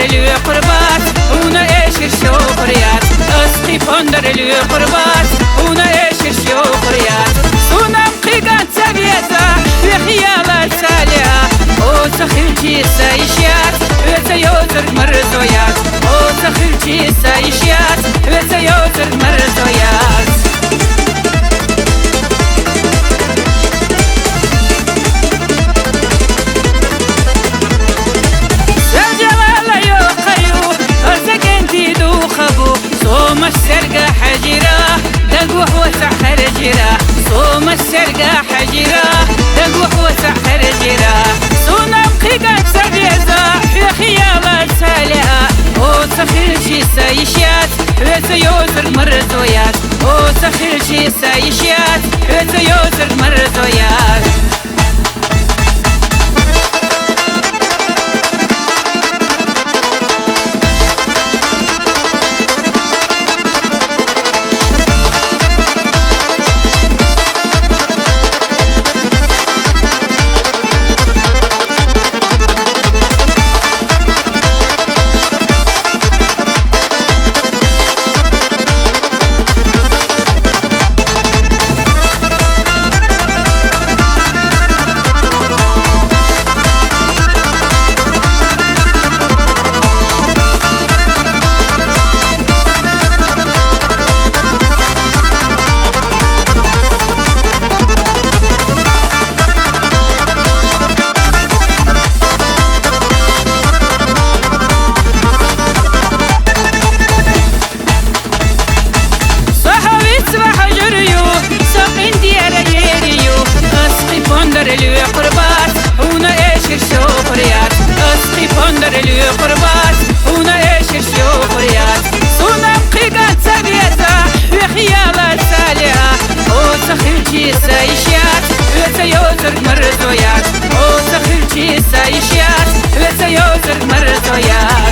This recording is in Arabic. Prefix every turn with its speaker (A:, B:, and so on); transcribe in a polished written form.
A: لي قربات ونعيش الشوفريات اسقي فندر لي قربات ونعيش الشوفريات ونام قيقان تبيتا في خيالات سالية وتخلتي سايشيات وتيوتر مرزويات وتخلتي سايشيات وتيوتر مرزويات صوم السرقة حجرة دقوح وسع خرجرة صوم السرقة حجرة دقوح وسع خرجرة صنم قيقات سبيزة في خيالات سالعة وتخلشي سايشيات وتيوتر مرزويات وتخلشي سايشيات وتيوتر مرزويات لي قربات ونعيش الشوفريات اسقي فندر لي قربات ونعيش الشوفريات صنم قيقات سبيتا في خيالات سالعة وتخلتي سايشيات وتيوتر مرزويات وتخلتي سايشيات وتيوتر مرزويات